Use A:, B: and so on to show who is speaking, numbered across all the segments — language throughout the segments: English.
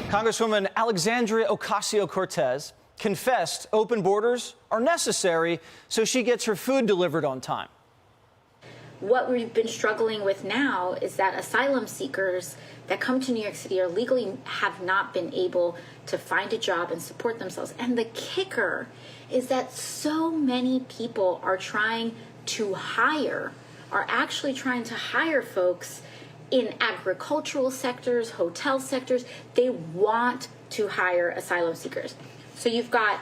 A: Congresswoman Alexandria Ocasio-Cortez confessed open borders are necessary so she gets her food delivered on time.
B: What we've been struggling with now is that asylum seekers that come to New York City are legally have not been able to find a job and support themselves. And the kicker is that so many people are actually trying to hire folks in agricultural sectors, hotel sectors. They want to hire asylum seekers. So you've got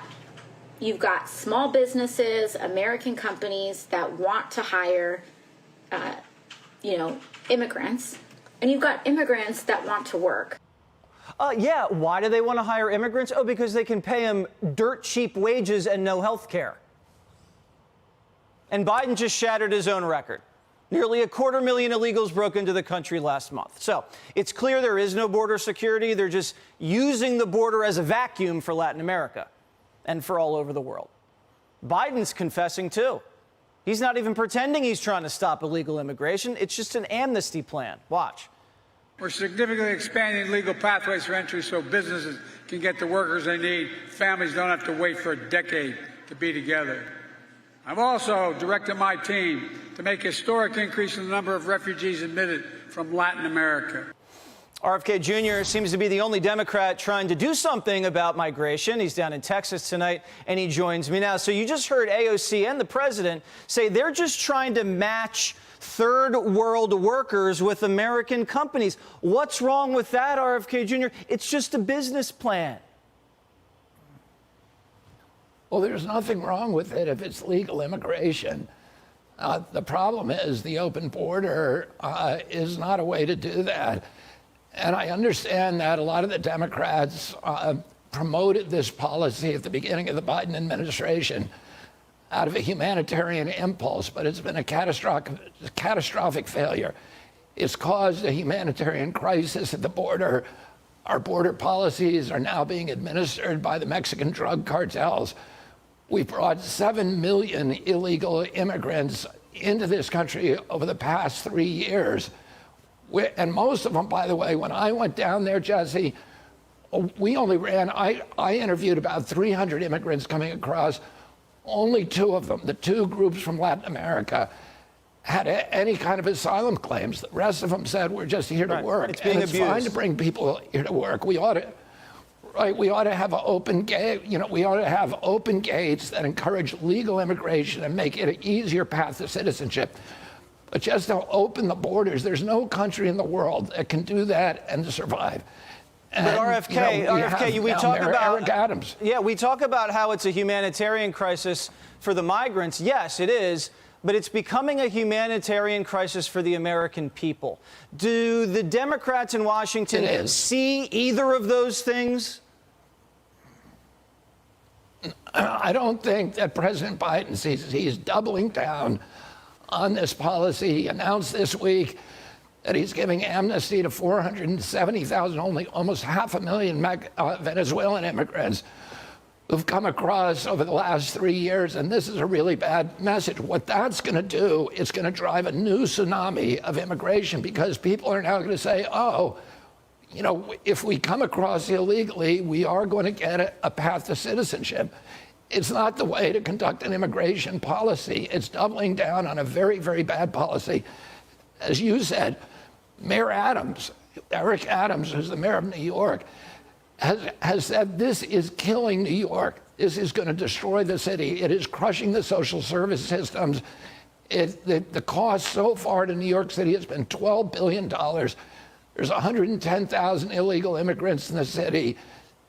B: small businesses, American companies that want to hire immigrants, and you've got immigrants that want to work.
A: Yeah, why do they want to hire immigrants? Oh, because they can pay them dirt cheap wages and no health care. And Biden just shattered his own record. Nearly 250,000 illegals broke into the country last month. So it's clear there is no border security. They're just using the border as a vacuum for Latin America and for all over the world. Biden's confessing, too. He's not even pretending he's trying to stop illegal immigration. It's just an amnesty plan. Watch.
C: We're significantly expanding legal pathways for entry so businesses can get the workers they need. Families don't have to wait for a decade to be together. I've also directed my team to make a historic increase in the number of refugees admitted from Latin America.
A: RFK Jr. seems to be the only Democrat trying to do something about migration. He's down in Texas tonight, and he joins me now. So you just heard AOC and the president say they're just trying to match third world workers with American companies. What's wrong with that, RFK Jr.? It's just a business plan.
D: Well, there's nothing wrong with it if it's legal immigration. The problem is the open border is not a way to do that. And I understand that a lot of the Democrats promoted this policy at the beginning of the Biden administration out of a humanitarian impulse, but it's been a catastrophic failure. It's caused a humanitarian crisis at the border. Our border policies are now being administered by the Mexican drug cartels. We brought 7 million illegal immigrants into this country over the past 3 years. And most of them, by the way, when I went down there, Jesse, we only ran, I interviewed about 300 immigrants coming across. Only 2 of them, the 2 groups from Latin America, had any kind of asylum claims. The rest of them said, we're just here to work.
A: It's being abused.
D: It's fine to bring people here to work. We ought to have an open gate. We ought to have open gates that encourage legal immigration and make it an easier path to citizenship. But just to open the borders, there's no country in the world that can do that and survive. And,
A: but RFK, we talk about
D: Eric Adams.
A: Yeah, we talk about how it's a humanitarian crisis for the migrants. Yes, it is, but it's becoming a humanitarian crisis for the American people. Do the Democrats in Washington see either of those things?
D: I don't think that President Biden sees. He's doubling down on this policy. He announced this week that he's giving amnesty to 470,000, only almost 500,000 Venezuelan immigrants who've come across over the last 3 years. And this is a really bad message. What that's going to do is going to drive a new tsunami of immigration, because people are now going to say, oh, if we come across illegally, we are going to get a path to citizenship. It's not the way to conduct an immigration policy. It's doubling down on a very, very bad policy. As you said, Mayor Adams, Eric Adams, who's the mayor of New York, has said this is killing New York. This is going to destroy the city. It is crushing the social service systems. The cost so far to New York City has been $12 billion. There's 110,000 illegal immigrants in the city.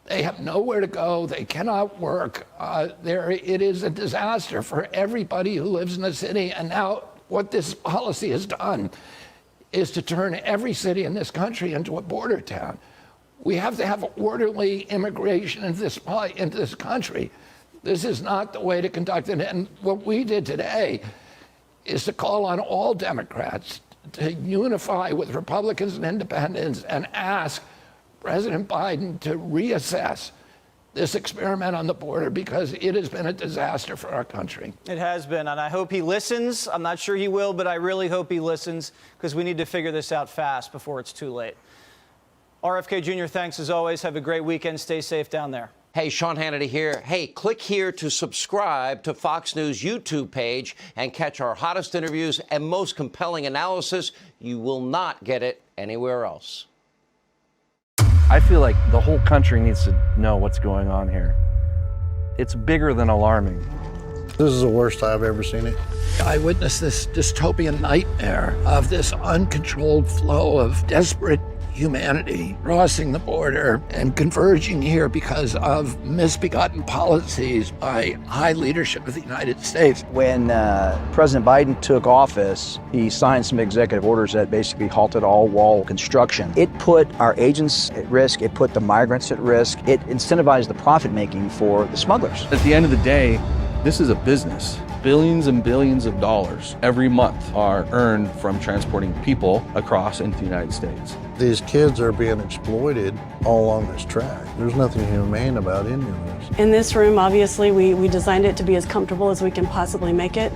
D: They have nowhere to go. They cannot work. It is a disaster for everybody who lives in the city. And now what this policy has done is to turn every city in this country into a border town. We have to have orderly immigration into this country. This is not the way to conduct it. And what we did today is to call on all Democrats to unify with Republicans and independents and ask President Biden to reassess this experiment on the border, because it has been a disaster for our country.
A: It has been, and I hope he listens. I'm not sure he will, but I really hope he listens, because we need to figure this out fast before it's too late. RFK Jr., thanks as always. Have a great weekend. Stay safe down there.
E: Hey, Sean Hannity here. Hey, click here to subscribe to Fox News YouTube page and catch our hottest interviews and most compelling analysis. You will not get it anywhere else.
F: I feel like the whole country needs to know what's going on here. It's bigger than alarming.
G: This is the worst I've ever seen it.
D: I witnessed this dystopian nightmare of this uncontrolled flow of desperate humanity crossing the border and converging here because of misbegotten policies by high leadership of the United States.
H: When President Biden took office, he signed some executive orders that basically halted all wall construction. It put our agents at risk. It put the migrants at risk. It incentivized the profit making for the smugglers.
F: At the end of the day, this is a business. Billions and billions of dollars every month are earned from transporting people across into the United States.
G: These kids are being exploited all along this track. There's nothing humane about any of this.
I: In this room, obviously, we designed it to be as comfortable as we can possibly make it,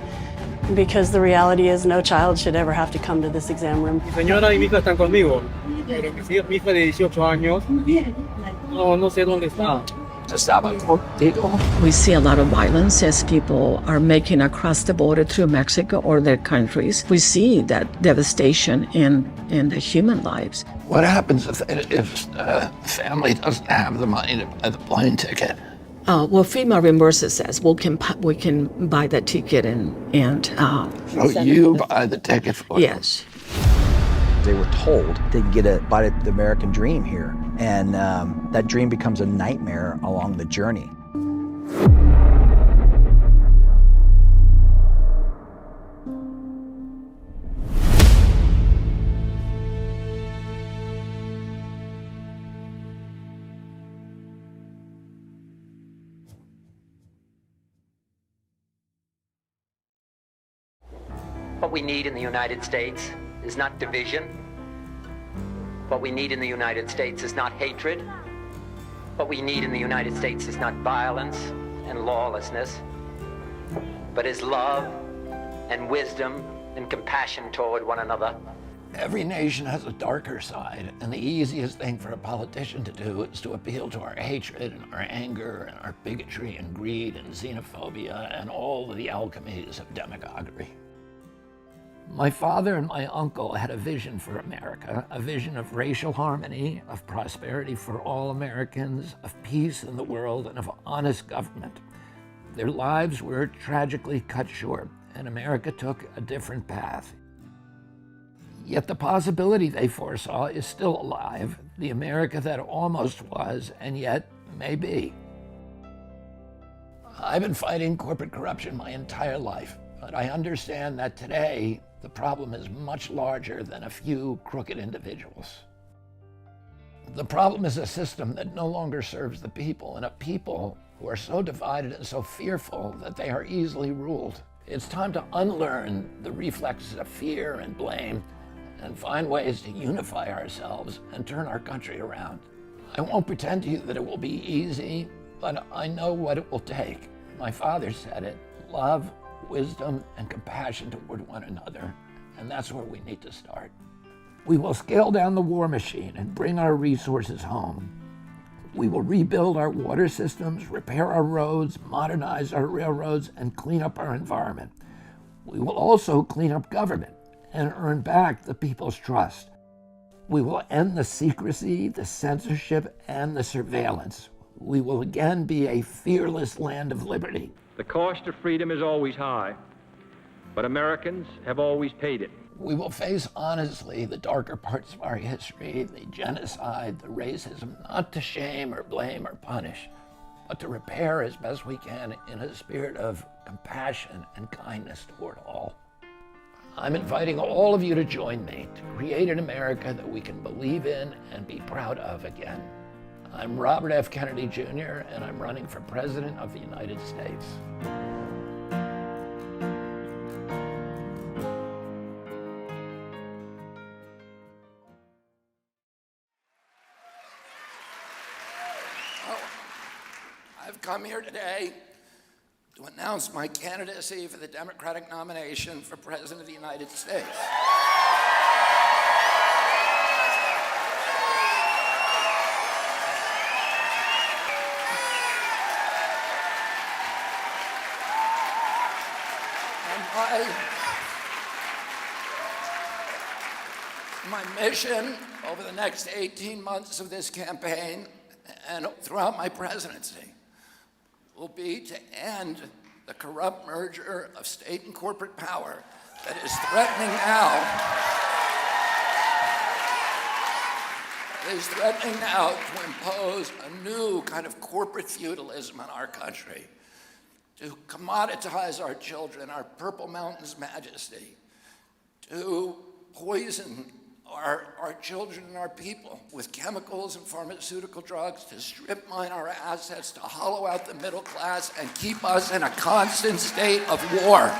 I: because the reality is no child should ever have to come to this exam room.
J: Mi señora y mi hija están conmigo, pero mi hija de 18 años, no sé dónde está.
K: We see a lot of violence as people are making across the border through Mexico or their countries. We see that devastation in the human lives.
D: What happens if the family doesn't have the money to buy the plane ticket?
K: Well, FEMA reimburses us. We can buy that ticket and
D: So you buy the ticket for them?
K: yes.
H: They were told they could get a bite at the American dream here, and that dream becomes a nightmare along the journey.
E: What we need in the United States is not division. What we need in the United States is not hatred. What we need in the United States is not violence and lawlessness, but is love and wisdom and compassion toward one another.
D: Every nation has a darker side, and the easiest thing for a politician to do is to appeal to our hatred and our anger and our bigotry and greed and xenophobia and all the alchemies of demagoguery. My father and my uncle had a vision for America, a vision of racial harmony, of prosperity for all Americans, of peace in the world, and of honest government. Their lives were tragically cut short, and America took a different path. Yet the possibility they foresaw is still alive, the America that almost was, and yet may be. I've been fighting corporate corruption my entire life, but I understand that today, the problem is much larger than a few crooked individuals. The problem is a system that no longer serves the people, and a people who are so divided and so fearful that they are easily ruled. It's time to unlearn the reflexes of fear and blame and find ways to unify ourselves and turn our country around. I won't pretend to you that it will be easy, but I know what it will take. My father said it: love, wisdom, and compassion toward one another, and that's where we need to start. We will scale down the war machine and bring our resources home. We will rebuild our water systems, repair our roads, modernize our railroads, and clean up our environment. We will also clean up government and earn back the people's trust. We will end the secrecy, the censorship, and the surveillance. We will again be a fearless land of liberty.
J: The cost of freedom is always high, but Americans have always paid it.
D: We will face honestly the darker parts of our history, the genocide, the racism, not to shame or blame or punish, but to repair as best we can in a spirit of compassion and kindness toward all. I'm inviting all of you to join me to create an America that we can believe in and be proud of again. I'm Robert F. Kennedy Jr., and I'm running for President of the United States. I've come here today to announce my candidacy for the Democratic nomination for President of the United States. My mission over the next 18 months of this campaign and throughout my presidency will be to end the corrupt merger of state and corporate power that is threatening now to impose a new kind of corporate feudalism on our country, to commoditize our children, our Purple Mountain's majesty, to poison our children and our people with chemicals and pharmaceutical drugs, to strip mine our assets, to hollow out the middle class and keep us in a constant state of war.